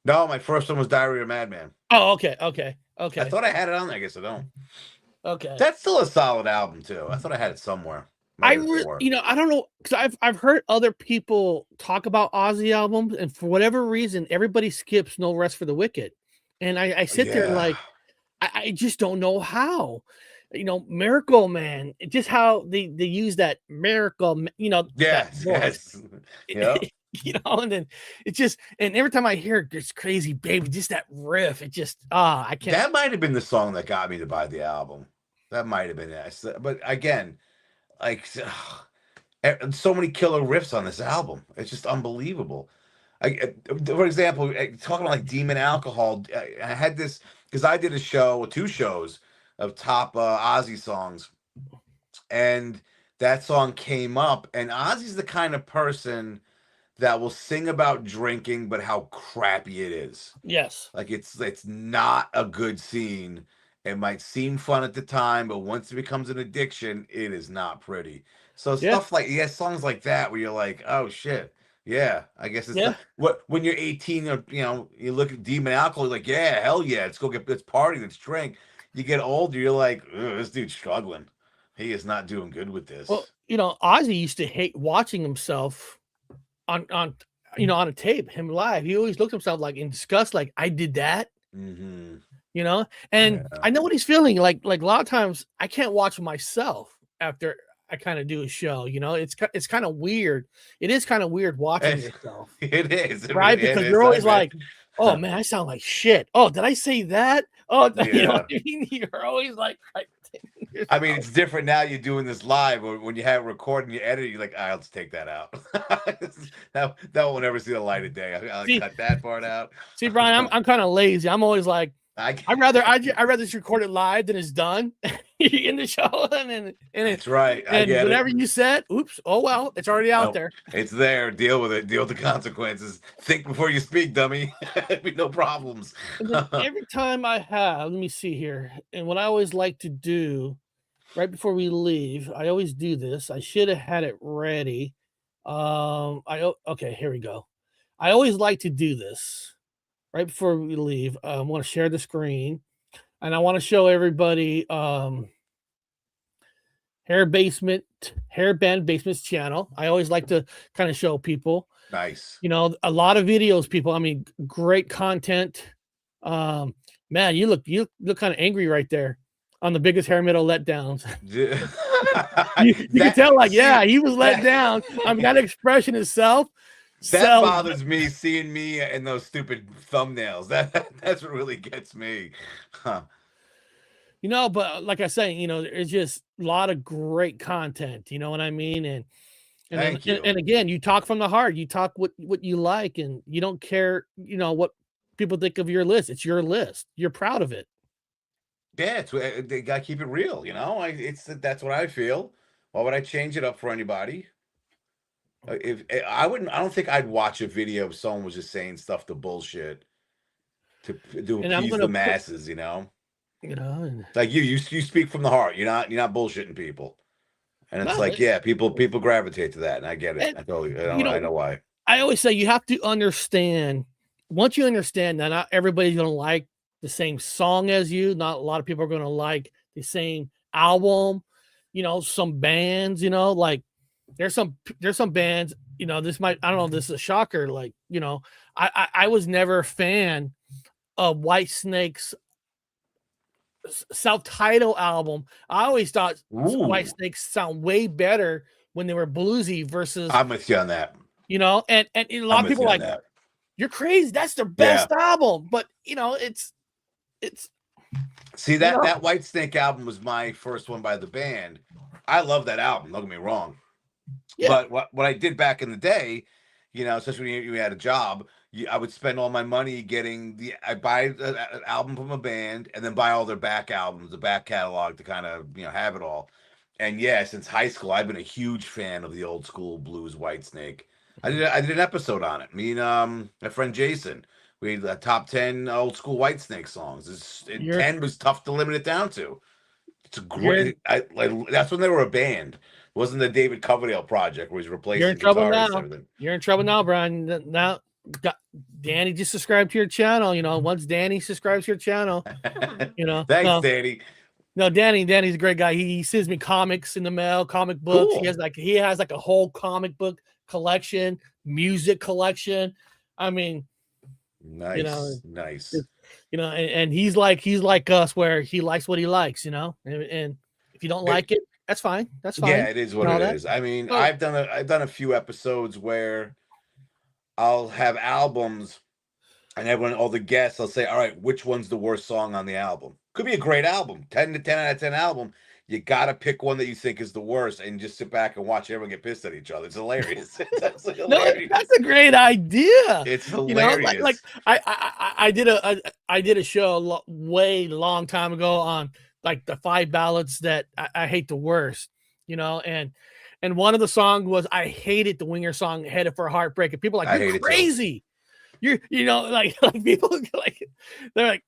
[SPEAKER 2] No, my first one was Diary of a Madman.
[SPEAKER 1] Oh, okay. I
[SPEAKER 2] thought I had it on there. I guess I don't.
[SPEAKER 1] Okay.
[SPEAKER 2] That's still a solid album too. I thought I had it somewhere.
[SPEAKER 1] I don't know, because I've heard other people talk about Ozzy albums, and for whatever reason, everybody skips No Rest for the Wicked, and I sit there like I just don't know how. Miracle Man, just how they use that miracle,
[SPEAKER 2] yes.
[SPEAKER 1] Yeah. And then it's just, and every time I hear this Crazy Baby, just that riff, it just I can't.
[SPEAKER 2] That might have been the song that got me to buy the album. That might have been it. But again, like so many killer riffs on this album. It's just unbelievable. For example, talking about like Demon Alcohol, I had this because I did two shows of top Ozzy songs, and that song came up. And Ozzy's the kind of person that will sing about drinking, but how crappy it is.
[SPEAKER 1] Yes.
[SPEAKER 2] Like it's not a good scene. It might seem fun at the time, but once it becomes an addiction, it is not pretty. So stuff like, songs like that where you're like, oh shit. Yeah, I guess it's when you're 18, you look at Demon Alcohol, you're like, yeah, hell yeah, let's party, let's drink. You get older, you're like, this dude's struggling. He is not doing good with this.
[SPEAKER 1] Well, Ozzy used to hate watching himself on a tape, him live. He always looked at himself like in disgust, like I did that.
[SPEAKER 2] Mm-hmm.
[SPEAKER 1] you know. And
[SPEAKER 2] Yeah.
[SPEAKER 1] I know what he's feeling. Like a lot of times, I can't watch myself after I kind of do a show. You know, it's kind of weird. It is kind of weird watching yourself,
[SPEAKER 2] It is.
[SPEAKER 1] right?
[SPEAKER 2] It
[SPEAKER 1] Because
[SPEAKER 2] is.
[SPEAKER 1] you're
[SPEAKER 2] I
[SPEAKER 1] always
[SPEAKER 2] admit.
[SPEAKER 1] like, "Oh man, I sound like shit. Oh, did I say that? Oh, you know
[SPEAKER 2] Yeah.
[SPEAKER 1] what I mean? You're always like,
[SPEAKER 2] I mean, it's different now. You're doing this live, or when you have it recorded and you edit, you're like, I'll just take that out. that will never see the light of day. I'll
[SPEAKER 1] see,
[SPEAKER 2] cut that part out.
[SPEAKER 1] see, Brian, I'm kind of lazy. I'm always like,
[SPEAKER 2] I,
[SPEAKER 1] I'd rather just record it live than it's done in the show,
[SPEAKER 2] that's right. I
[SPEAKER 1] and
[SPEAKER 2] get
[SPEAKER 1] whatever
[SPEAKER 2] it.
[SPEAKER 1] you said, oops, oh well, it's already out
[SPEAKER 2] No,
[SPEAKER 1] there.
[SPEAKER 2] it's there. Deal with it. Deal with the consequences. Think before you speak, dummy. No problems.
[SPEAKER 1] And then every time I have, let me see here, and what I always like to do right before we leave, I always do this. I should have had it ready. Okay, here we go. I always like to do this right before we leave. I want to share the screen, and I want to show everybody Hair Band Basement's channel. I always like to kind of show people.
[SPEAKER 2] Nice.
[SPEAKER 1] You know, a lot of videos, people. I mean, great content. Man, you look kind of angry right there on the biggest hair metal letdowns. you can tell, like, yeah, he was let down. I mean, that expression itself.
[SPEAKER 2] That bothers me, seeing me in those stupid thumbnails. That's what really gets me. Huh.
[SPEAKER 1] You know, but like I say, you know, it's just a lot of great content. You know what I mean? And
[SPEAKER 2] Thank you.
[SPEAKER 1] And again, you talk from the heart. You talk what you like, and you don't care, you know, what people think of your list. It's your list. You're proud of it.
[SPEAKER 2] Yeah, they gotta keep it real, you know. That's what I feel. Why would I change it up for anybody? If I wouldn't, I don't think I'd watch a video if someone was just saying stuff to bullshit to
[SPEAKER 1] And I'm
[SPEAKER 2] appease
[SPEAKER 1] gonna
[SPEAKER 2] the masses, you know.
[SPEAKER 1] you know, and
[SPEAKER 2] Like you speak from the heart. You're not bullshitting people, and it's
[SPEAKER 1] no,
[SPEAKER 2] like, yeah, people gravitate to that, and I get it.
[SPEAKER 1] and,
[SPEAKER 2] I totally,
[SPEAKER 1] you
[SPEAKER 2] I
[SPEAKER 1] know,
[SPEAKER 2] know why.
[SPEAKER 1] I always say you have to understand. Once you understand that not everybody's gonna like the same song as you, not a lot of people are gonna like the same album. You know, some bands, you know, like there's some bands, you know, this might, I don't know, this is a shocker. Like, you know, I was never a fan of White Snake's self-titled album. I always thought White
[SPEAKER 2] Ooh,
[SPEAKER 1] Snakes sound way better when they were bluesy versus,
[SPEAKER 2] I'm with you on that.
[SPEAKER 1] you know, and a lot
[SPEAKER 2] I'm
[SPEAKER 1] of
[SPEAKER 2] with
[SPEAKER 1] people
[SPEAKER 2] you
[SPEAKER 1] are
[SPEAKER 2] on
[SPEAKER 1] like,
[SPEAKER 2] that.
[SPEAKER 1] you're crazy. That's their
[SPEAKER 2] Yeah.
[SPEAKER 1] best album. But you know, it's
[SPEAKER 2] See,
[SPEAKER 1] you know,
[SPEAKER 2] that White Snake album was my first one by the band. I love that album. Don't get me wrong.
[SPEAKER 1] yeah.
[SPEAKER 2] But what I did back in the day, you know, especially when you had a job, I would spend all my money I buy an album from a band and then buy all their back albums, the back catalog to kind of, you know, have it all. And yeah, since high school, I've been a huge fan of the old school blues White Snake. I did an episode on it. Me and my friend Jason, we had the top 10 old school White Snake songs. 10 was tough to limit it down to. It's a great. That's when they were a band. It wasn't the David Coverdale project where he's
[SPEAKER 1] You're
[SPEAKER 2] replacing
[SPEAKER 1] in trouble
[SPEAKER 2] guitarists and
[SPEAKER 1] now.
[SPEAKER 2] everything.
[SPEAKER 1] You're in trouble now, Brian. Now, Danny just subscribed to your channel. You know, once Danny subscribes to your channel, you know,
[SPEAKER 2] Thanks, Danny.
[SPEAKER 1] no, Danny's a great guy. He sends me comics in the mail, comic books.
[SPEAKER 2] Cool.
[SPEAKER 1] He has like a whole comic book collection, music collection. I mean,
[SPEAKER 2] Nice,
[SPEAKER 1] you know,
[SPEAKER 2] nice.
[SPEAKER 1] you know, and he's like us, where he likes what he likes, you know, and if you don't like it, that's fine. That's fine.
[SPEAKER 2] Yeah, it is what it is. I mean,
[SPEAKER 1] So,
[SPEAKER 2] I've done a few episodes where I'll have albums, and all the guests, I'll say, all right, which one's the worst song on the album? Could be a great album, 10 out of 10 album. You gotta pick one that you think is the worst, and just sit back and watch everyone get pissed at each other. It's hilarious. It's absolutely hilarious.
[SPEAKER 1] No, that's a great idea.
[SPEAKER 2] It's hilarious.
[SPEAKER 1] You know, like I did a show way long time ago on like the 5 ballads that I hate the worst. You know, and one of the songs was, I hated the Winger song "Headed for a Heartbreak," and people are like, you're crazy. You know, like people like, they're like,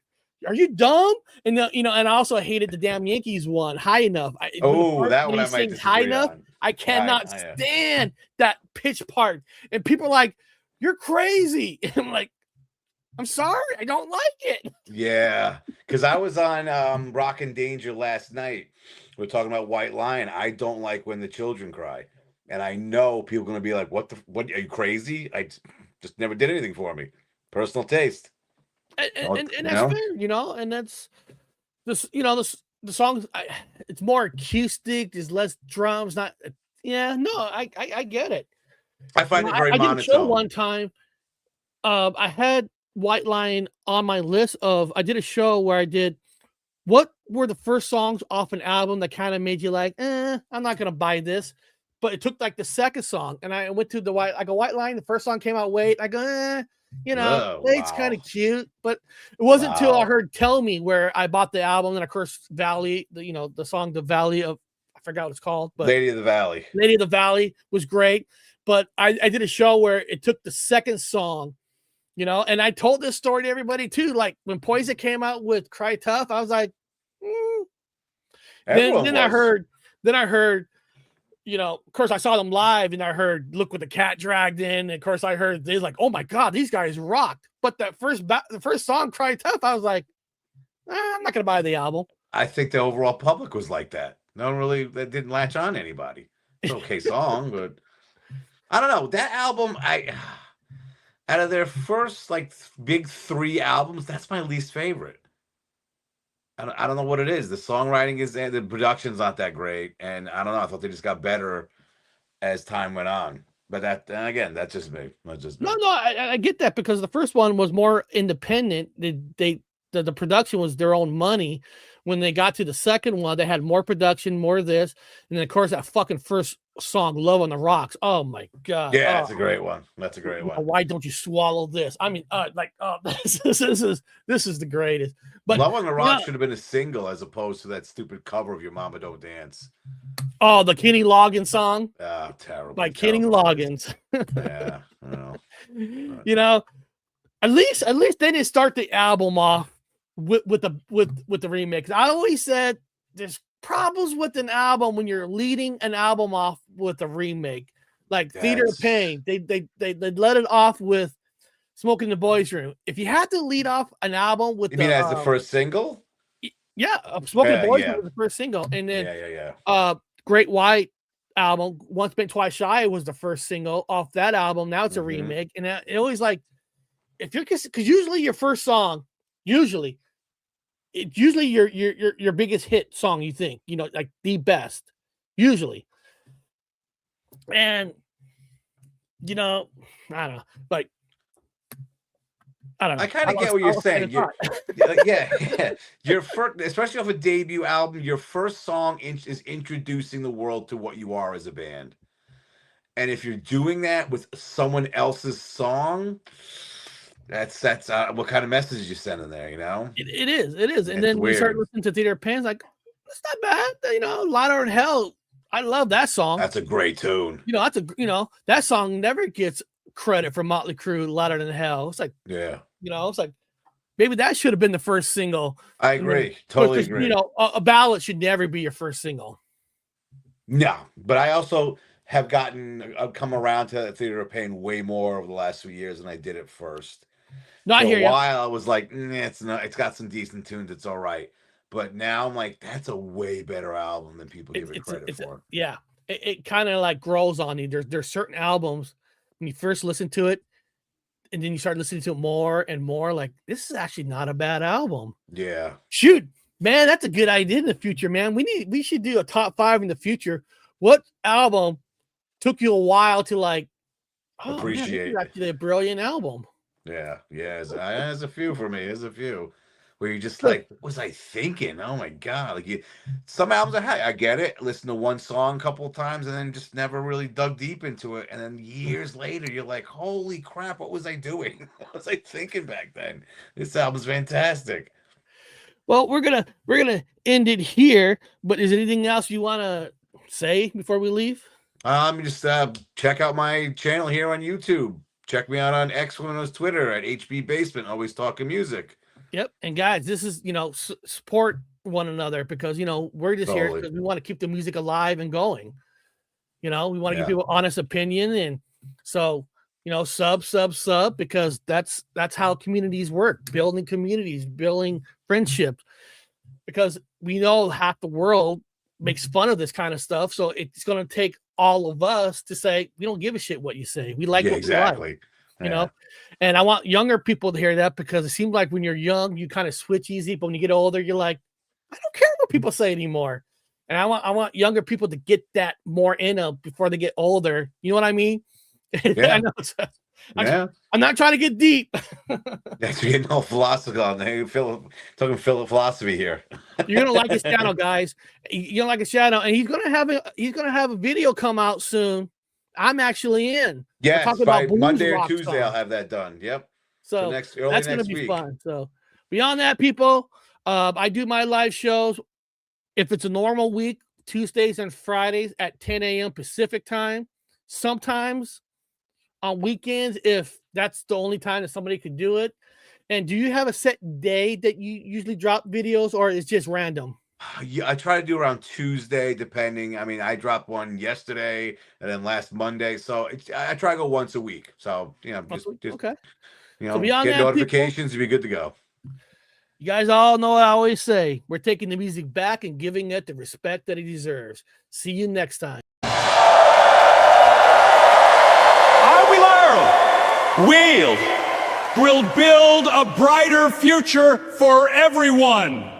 [SPEAKER 1] are you dumb? And you know, and I also hated the damn Yankees one, High Enough.
[SPEAKER 2] That one I might disagree
[SPEAKER 1] High Enough.
[SPEAKER 2] on.
[SPEAKER 1] I cannot stand that pitch part. And people are like, you're crazy. And I'm like, I'm sorry, I don't like it.
[SPEAKER 2] Yeah, because I was on Rock and Danger last night. We're talking about White Lion. I don't like when the children cry. And I know people are going to be like, what, are you crazy? I just never did anything for me. Personal taste.
[SPEAKER 1] and that's fair, you know, and that's this, you know, the songs, it's more acoustic, there's less drums, not, I get it.
[SPEAKER 2] I find it very
[SPEAKER 1] I did a show
[SPEAKER 2] monotone.
[SPEAKER 1] one time. I had White Lion on my list of, I did a show where I did, what were the first songs off an album that kind of made you like, I'm not going to buy this. But it took like the second song, and I went to the White Line. The first song came out, Wait. I go, you know,
[SPEAKER 2] Oh,
[SPEAKER 1] Wait's
[SPEAKER 2] wow.
[SPEAKER 1] kind of cute, but it wasn't until I heard Tell Me where I bought the album. And of course, Valley, the song, The Valley of, I forgot what it's called, but
[SPEAKER 2] Lady of the Valley.
[SPEAKER 1] Lady of the Valley was great. But I did a show where it took the second song, you know, and I told this story to everybody too. Like when Poison came out with Cry Tough, I was like, Then I heard, you know, of course I saw them live and I heard Look What the Cat Dragged In. And of course I heard they're like, oh my God, these guys rocked. But the first song, Cry Tough, I was like, I'm not going to buy the album.
[SPEAKER 2] I think the overall public was like that. No one really, that didn't latch on to anybody. It's an okay song, but I don't know. That album, out of their first like big 3 albums, that's my least favorite. I don't know what it is. The songwriting is there. The production's not that great. And I don't know. I thought they just got better as time went on. But that's just me. That's just me.
[SPEAKER 1] No, I get that because the first one was more independent. The production was their own money. When they got to the second one, they had more production, more of this. And then, of course, that fucking first song, Love on the Rocks. Oh, my God.
[SPEAKER 2] Yeah, that's a great one. That's a great one.
[SPEAKER 1] Why don't you swallow this? I mean, this is the greatest. But
[SPEAKER 2] Love on the Rocks should have been a single as opposed to that stupid cover of Your Mama Don't Dance.
[SPEAKER 1] Oh, the Kenny Loggins song?
[SPEAKER 2] Oh, terrible.
[SPEAKER 1] By Kenny Loggins.
[SPEAKER 2] Yeah. Well,
[SPEAKER 1] you know, at least they didn't start the album off with the remix. I always said there's problems with an album when you're leading an album off with a remake. Like Theater of Pain, they let it off with Smoke in the Boys Room. If you had to lead off an album with,
[SPEAKER 2] you mean as the first single?
[SPEAKER 1] Yeah, Smoke in the Boys Room was the first single, and then Great White album, Once Bitten Twice Shy, was the first single off that album. Now it's a remake, and it always like, if you're, because usually your first song, it's usually your biggest hit song, you think, you know, like the best, usually. And, you know, I don't know, but I don't know.
[SPEAKER 2] I kind of get what you're saying. Your first, especially off a debut album, your first song is introducing the world to what you are as a band. And if you're doing that with someone else's song, that's what kind of message you send in there, you know?
[SPEAKER 1] It is. And then we start listening to Theater of Pain, like, it's not bad. You know, Louder in Hell. I love that song.
[SPEAKER 2] That's a great tune.
[SPEAKER 1] You know, that song never gets credit for Motley Crue, Louder Than Hell. It's like,
[SPEAKER 2] yeah.
[SPEAKER 1] You know, it's like, maybe that should have been the first single.
[SPEAKER 2] I agree. Totally agree.
[SPEAKER 1] You know, a ballad should never be your first single.
[SPEAKER 2] No, but I also have come around to Theater of Pain way more over the last few years than I did at first.
[SPEAKER 1] No, I hear you.
[SPEAKER 2] For a while, I was like, it's got some decent tunes. It's all right. But now I'm like, that's a way better album than people give it credit for.
[SPEAKER 1] It kind of like grows on you. There's certain albums when you first listen to it, and then you start listening to it more and more, like, this is actually not a bad album.
[SPEAKER 2] Yeah.
[SPEAKER 1] Shoot, man, that's a good idea in the future, man. We should do a top 5 in the future. What album took you a while to like
[SPEAKER 2] appreciate?
[SPEAKER 1] Man, actually a brilliant album.
[SPEAKER 2] Yeah. There's a few for me. There's a few where you're just like, what was I thinking? Oh my God. Like some albums I get it. Listen to one song a couple of times and then just never really dug deep into it. And then years later, you're like, holy crap, what was I doing? What was I thinking back then? This album's fantastic.
[SPEAKER 1] Well, we're gonna end it here, but is there anything else you want to say before we leave?
[SPEAKER 2] Just check out my channel here on YouTube. Check me out on X, when it was Twitter, at HB Basement, always talking music.
[SPEAKER 1] Yep. And guys, this is, you know, support one another, because, you know, we're just here because we want to keep the music alive and going. You know, we want to give people honest opinion. And so, you know, sub, because that's how communities work, building communities, building friendships, because we know half the world makes fun of this kind of stuff. So it's going to take all of us to say, we don't give a shit what you say. We like what
[SPEAKER 2] exactly.
[SPEAKER 1] we like. you know, and I want younger people to hear that, because it seems like when you're young, you kind of switch easy, but when you get older, you're like, I don't care what people say anymore. And I want younger people to get that more in them before they get older. You know what I mean?
[SPEAKER 2] Yeah.
[SPEAKER 1] I know. I'm not trying to get deep.
[SPEAKER 2] That's getting all philosophical on there. Talking philosophy here.
[SPEAKER 1] You're gonna like his channel, guys. You're gonna like his channel, and he's gonna have a video come out soon. I'm actually in.
[SPEAKER 2] Yes, by Monday or Tuesday,
[SPEAKER 1] songs.
[SPEAKER 2] I'll have that done. Yep.
[SPEAKER 1] So
[SPEAKER 2] that's
[SPEAKER 1] gonna be fun. So beyond that, people, I do my live shows. If it's a normal week, Tuesdays and Fridays at 10 a.m. Pacific time. Sometimes on weekends, if that's the only time that somebody could do it. And do you have a set day that you usually drop videos, or it's just random?
[SPEAKER 2] Yeah, I try to do around Tuesday, depending. I mean, I dropped one yesterday and then last Monday. So I try to go once a week. So, just
[SPEAKER 1] okay.
[SPEAKER 2] So beyond get that, notifications, you'll be good to go.
[SPEAKER 1] You guys all know what I always say. We're taking the music back and giving it the respect that it deserves. See you next time.
[SPEAKER 3] I will Wylde will build a brighter future for everyone.